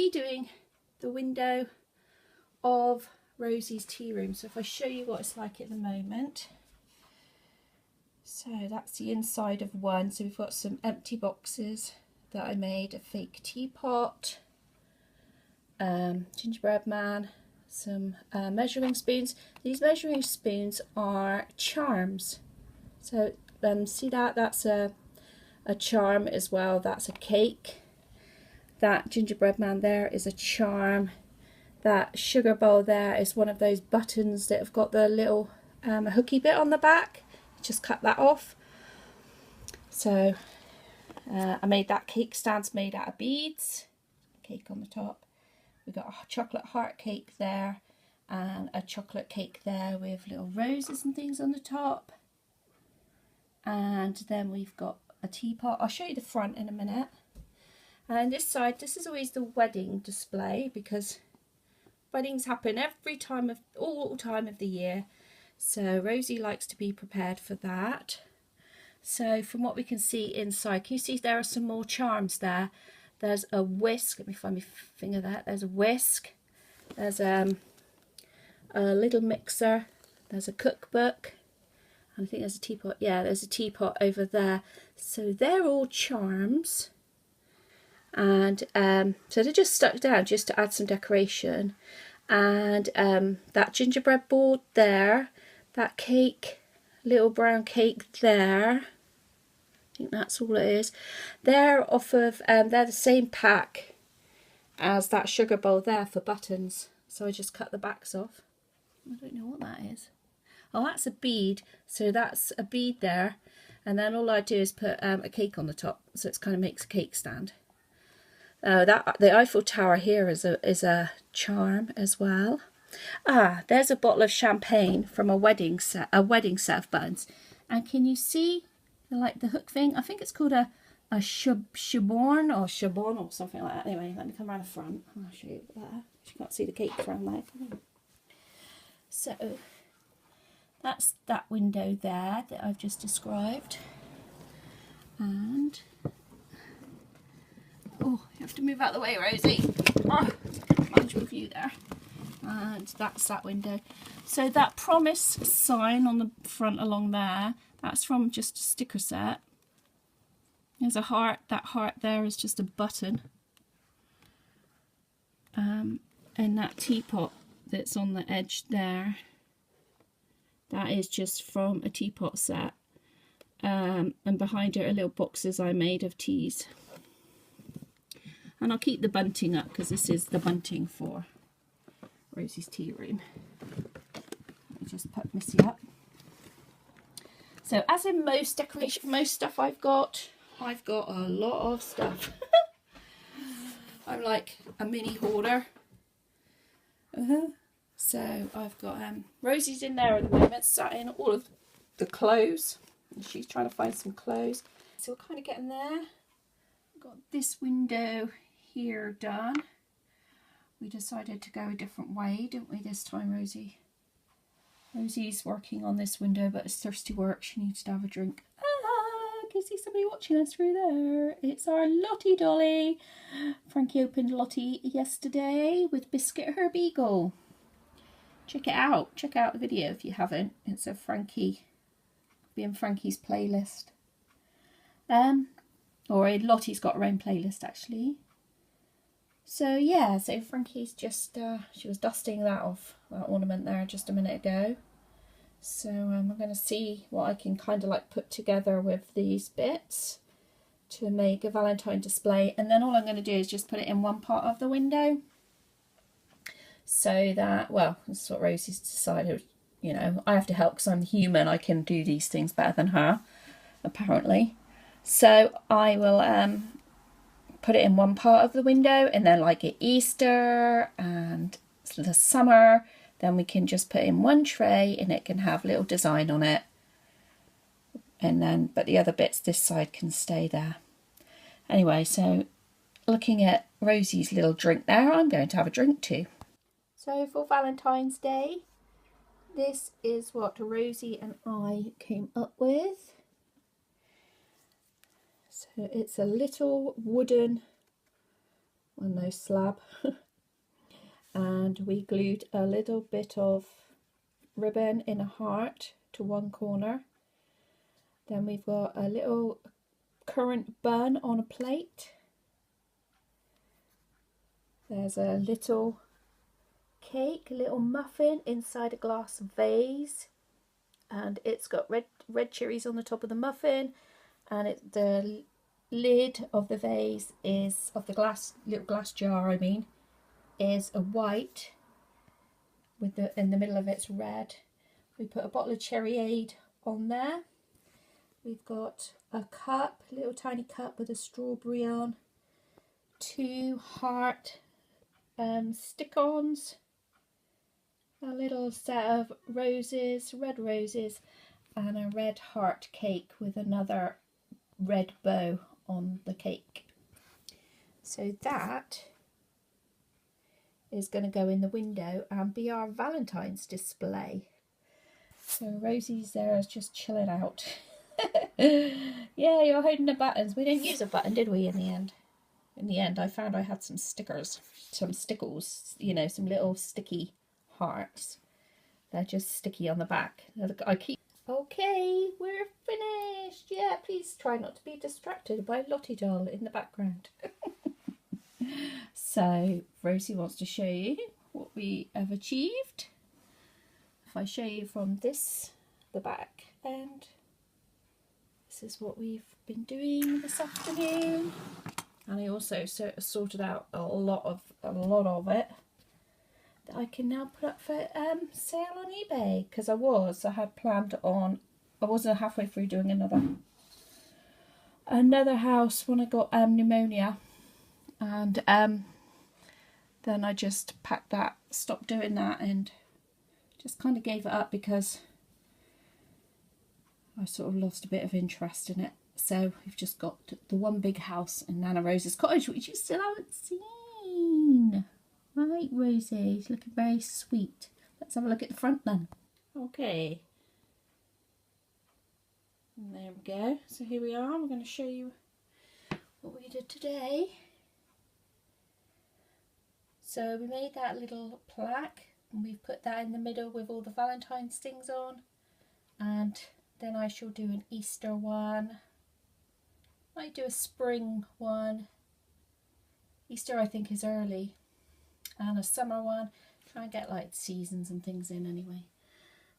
redoing the window of Rosie's tea room. So if I show you what it's like at the moment. So that's the inside of one. So we've got some empty boxes that I made, a fake teapot, gingerbread man, some measuring spoons. These measuring spoons are charms. So see that? That's a charm as well. That's a cake. That gingerbread man there is a charm. That sugar bowl there is one of those buttons that have got the little hooky bit on the back. Just cut that off. So I made that cake stands made out of beads. Cake on the top. We've got a chocolate heart cake there and a chocolate cake there with little roses and things on the top. And then we've got a teapot. I'll show you the front in a minute. And this side, this is always the wedding display because weddings happen all time of the year. So Rosie likes to be prepared for that. So from what we can see inside, can you see there are some more charms there? There's a whisk. Let me find my finger there. There's a whisk. There's a little mixer. There's a cookbook. And I think there's a teapot. Yeah, there's a teapot over there. So they're all charms. And so they're just stuck down just to add some decoration. And that gingerbread board there. That cake, little brown cake there. I think that's all it is. They're off of, they're the same pack as that sugar bowl there for buttons. So I just cut the backs off. I don't know what that is. Oh, that's a bead. So that's a bead there. And then all I do is put a cake on the top. So it kind of makes a cake stand. The Eiffel Tower here is a charm as well. Ah, there's a bottle of champagne from a wedding set of buttons. And can you see the hook thing? I think it's called a charbon or something like that. Anyway, let me come around the front. I'll show you that. You can't see the cake from there. So that's that window there that I've just described. And oh, you have to move out of the way, Rosie. Oh, manage with you there. And that's that window. So that promise sign on the front along there, that's from just a sticker set. There's a heart. That heart there is just a button. And that teapot that's on the edge there, that is just from a teapot set. And behind it are little boxes I made of teas. And I'll keep the bunting up because this is the bunting for Rosie's tea room. Let me just put Missy up. So as in most stuff I've got a lot of stuff. I'm like a mini hoarder. So I've got Rosie's in there at the moment, sat in all of the clothes. And she's trying to find some clothes. So we're kind of getting there. We've got this window here done. We decided to go a different way, didn't we, this time, Rosie? Rosie's working on this window, but it's thirsty work. She needs to have a drink. Ah, I can see somebody watching us through there. It's our Lottie dolly. Frankie opened Lottie yesterday with Biscuit her Beagle. Check it out. Check out the video if you haven't. It's a Frankie, be in Frankie's playlist. Or Lottie's got her own playlist actually. So yeah, so Frankie's just, she was dusting that off, that ornament there just a minute ago. So I'm going to see what I can kind of like put together with these bits to make a Valentine display. And then all I'm going to do is just put it in one part of the window. So that, well, this is what Rosie's decided, you know, I have to help because I'm human. I can do these things better than her, apparently. So I will put it in one part of the window, and then like at Easter and the summer, then we can just put in one tray and it can have little design on it. And then, but the other bits this side can stay there. Anyway, so looking at Rosie's little drink there, I'm going to have a drink too. So for Valentine's Day, this is what Rosie and I came up with. So it's a little wooden on those slab. And we glued a little bit of ribbon in a heart to one corner. Then we've got a little currant bun on a plate. There's a little cake, a little muffin inside a glass vase, and it's got red cherries on the top of the muffin, and the lid of the vase is, of the little glass jar I mean, is a white with in the middle of it's red. We put a bottle of cherryade on there. We've got a cup, a little tiny cup with a strawberry on, 2 heart stick-ons, a little set of roses, red roses, and a red heart cake with another red bow on the cake. So that is going to go in the window and be our Valentine's display. So Rosie's there is just chilling out. Yeah, you're holding the buttons. We didn't use a button, did we, in the end? In the end, I found I had some stickers, some stickles, you know, some little sticky hearts. They're just sticky on the back. Okay, we're finished. Yeah, please try not to be distracted by Lottie doll in the background. So Rosie wants to show you what we have achieved. If I show you from the back end, this is what we've been doing this afternoon. And I also sorted out a lot of it that I can now put up for sale on eBay, because I had planned on, I wasn't halfway through doing another house when I got pneumonia, and then I just stopped doing that and just kind of gave it up because I sort of lost a bit of interest in it. So we've just got the one big house in Nana Rose's cottage, which you still haven't seen. Right, Rosie's looking very sweet. Let's have a look at the front then. Okay. And there we go. So here we are. We're going to show you what we did today. So we made that little plaque and we've put that in the middle with all the Valentine's things on. And then I shall do an Easter one. Might do a spring one. Easter I think is early. And a summer one. Try and get like seasons and things in anyway.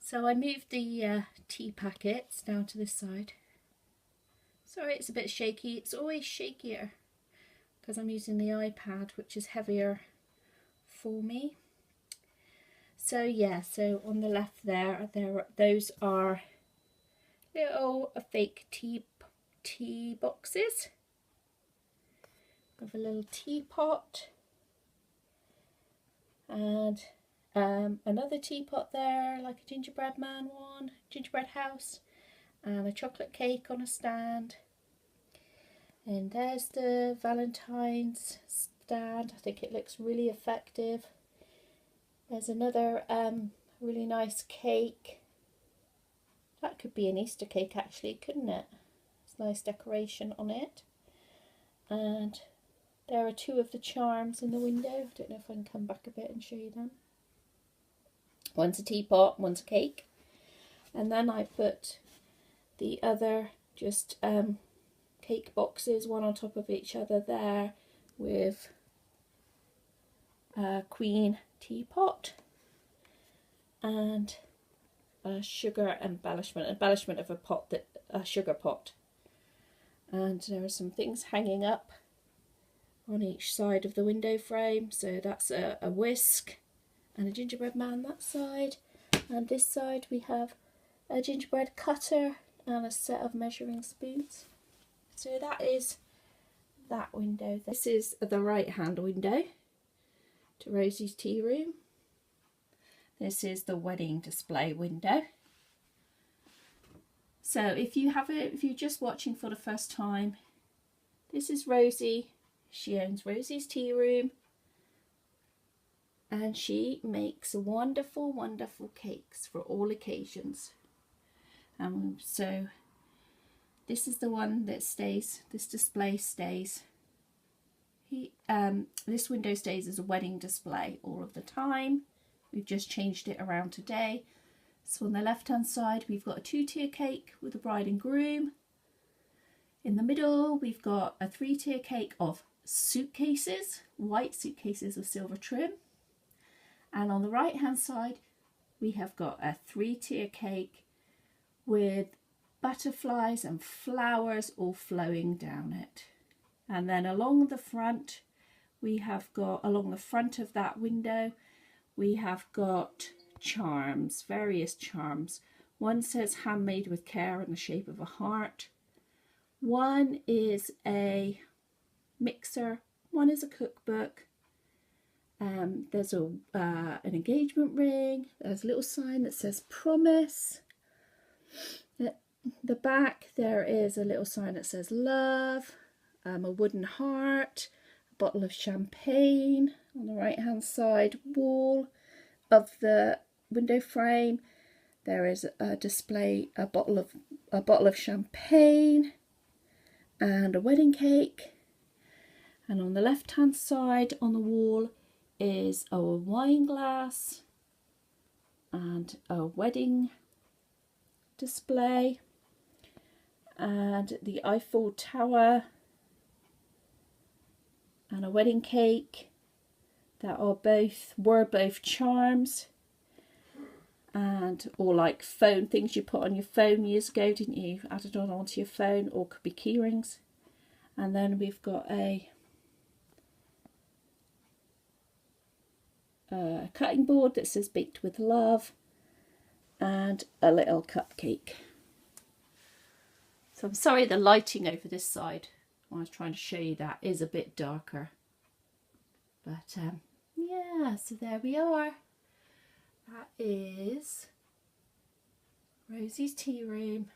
So I moved the tea packets down to this side. Sorry it's a bit shaky. It's always shakier because I'm using the iPad, which is heavier for me. So yeah, so on the left those are little fake tea boxes with a little teapot and another teapot there, like a gingerbread man one, gingerbread house, and a chocolate cake on a stand. And there's the Valentine's stand. I think it looks really effective. There's another really nice cake. That could be an Easter cake actually, couldn't it? It's nice decoration on it. And there are 2 of the charms in the window. I don't know if I can come back a bit and show you them. One's a teapot, one's a cake. And then I put the other just cake boxes, one on top of each other there, with a queen teapot and a sugar embellishment of a sugar pot. And there are some things hanging up on each side of the window frame. So that's a whisk and a gingerbread man that side. And this side we have a gingerbread cutter and a set of measuring spoons. So that is that window. This is the right hand window to Rosie's tea room. This is the wedding display window. So if you're just watching for the first time, this is Rosie. She owns Rosie's tea room and she makes wonderful, wonderful cakes for all occasions. So this is the one that stays, this display stays This window stays as a wedding display all of the time. We've just changed it around today. So on the left hand side we've got a 2-tier cake with the bride and groom. In the middle we've got a 3-tier cake of suitcases, white suitcases with silver trim. And on the right hand side we have got a 3-tier cake with butterflies and flowers all flowing down it. And then along the front we have got, along the front of that window, we have got charms, various charms. One says handmade with care in the shape of a heart. One is a mixer. One is a cookbook. There's an engagement ring. There's a little sign that says promise. At the back there is a little sign that says love. A wooden heart. A bottle of champagne. On the right hand side wall of the window frame there is a display, a bottle of champagne and a wedding cake. And on the left hand side on the wall is a wine glass and a wedding display and the Eiffel Tower and a wedding cake that were both charms, and or like phone things you put on your phone years ago, didn't you? Added on onto your phone, or could be key rings. And then we've got a cutting board that says baked with love and a little cupcake. So I'm sorry the lighting over this side, I was trying to show you that, is a bit darker. But yeah, so there we are. That is Rosie's tea room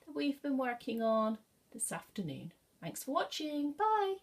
that we've been working on this afternoon. Thanks for watching. Bye.